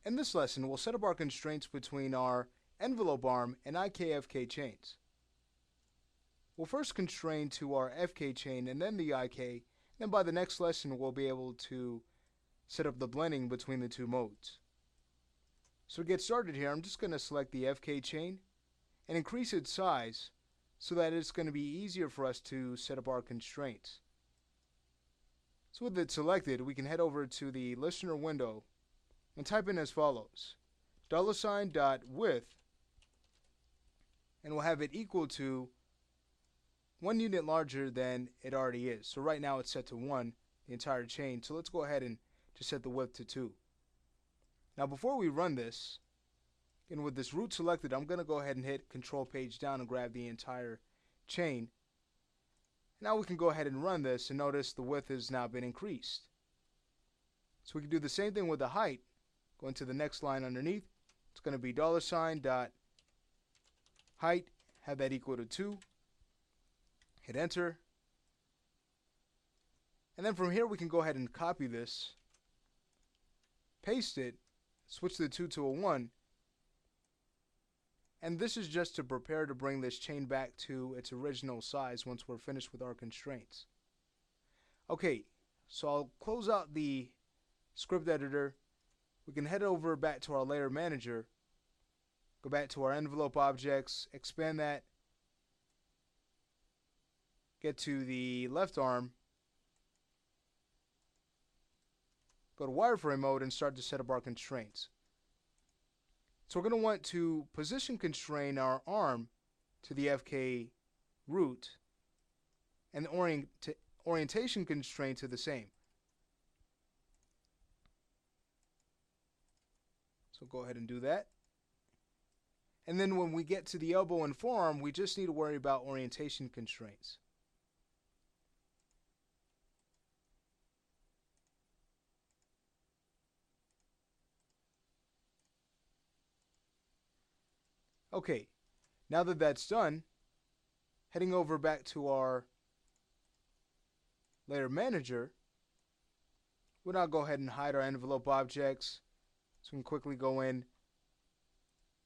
In this lesson, we'll set up our constraints between our envelope arm and IK-FK chains. We'll first constrain to our FK chain and then the IK, and then by the next lesson we'll be able to set up the blending between the two modes. So to get started here, I'm just going to select the FK chain and increase its size so that it's going to be easier for us to set up our constraints. So with it selected, we can head over to the listener window and type in as follows: $.width, and we'll have it equal to 1 unit larger than it already is. So right now it's set to 1, the entire chain. So let's go ahead and just set the width to 2. Now before we run this, and with this root selected, I'm going to go ahead and hit Control Page Down and grab the entire chain. Now we can go ahead and run this, and notice the width has now been increased. So we can do the same thing with the height. Go into the next line underneath. It's going to be $.height, have that equal to 2. Hit enter. And then from here we can go ahead and copy this, paste it, switch the 2 to a 1. And this is just to prepare to bring this chain back to its original size once we're finished with our constraints. Okay, so I'll close out the script editor. We can head over back to our layer manager, go back to our envelope objects, expand that, get to the left arm, go to wireframe mode and start to set up our constraints. So we're going to want to position constrain our arm to the FK root and the orientation constraint to the same. So go ahead and do that. And then when we get to the elbow and forearm, we just need to worry about orientation constraints. Okay, now that that's done, heading over back to our layer manager, we'll now go ahead and hide our envelope objects. So we can quickly go in,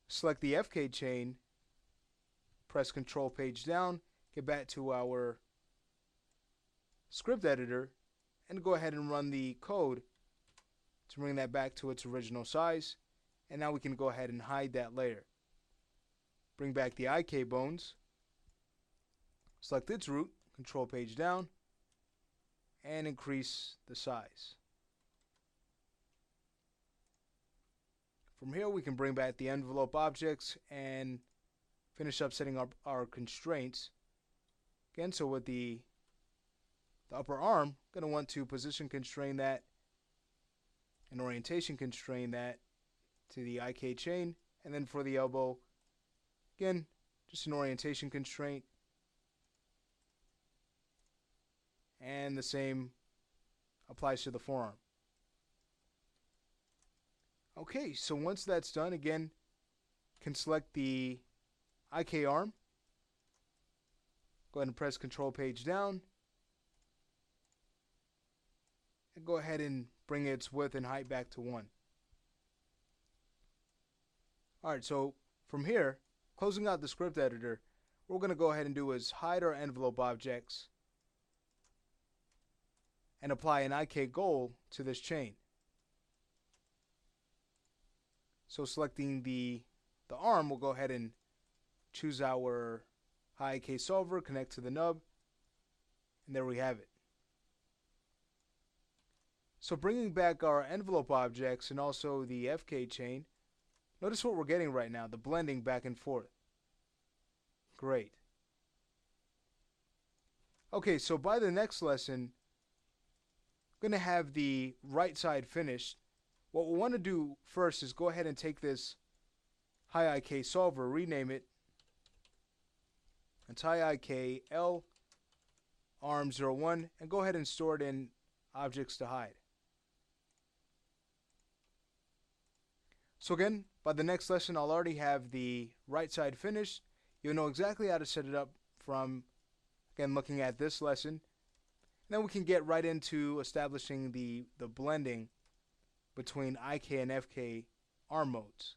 select the FK chain, press Control Page Down, get back to our script editor, and go ahead and run the code to bring that back to its original size. And now we can go ahead and hide that layer. Bring back the IK bones, select its root, Control Page Down, and increase the size. From here we can bring back the envelope objects and finish up setting up our constraints. Again, so with the upper arm, I'm going to want to position constrain that and orientation constrain that to the IK chain. And then for the elbow, again, just an orientation constraint. And the same applies to the forearm. Okay, so once that's done, again, can select the IK arm. Go ahead and press Control Page Down. And go ahead and bring its width and height back to 1. Alright, so from here, closing out the script editor, what we're going to go ahead and do is hide our envelope objects and apply an IK goal to this chain. So selecting the arm, we'll go ahead and choose our high IK solver, connect to the nub, and there we have it. So bringing back our envelope objects and also the FK chain, notice what we're getting right now, the blending back and forth. Great. Okay, so by the next lesson, I'm going to have the right side finished. What we want to do first is go ahead and take this high IK solver, rename it, it's high IK L arm 01, and go ahead and store it in objects to hide. So again, by the next lesson, I'll already have the right side finished. You'll know exactly how to set it up from, again, looking at this lesson. And then we can get right into establishing the blending between IK and FK arm modes.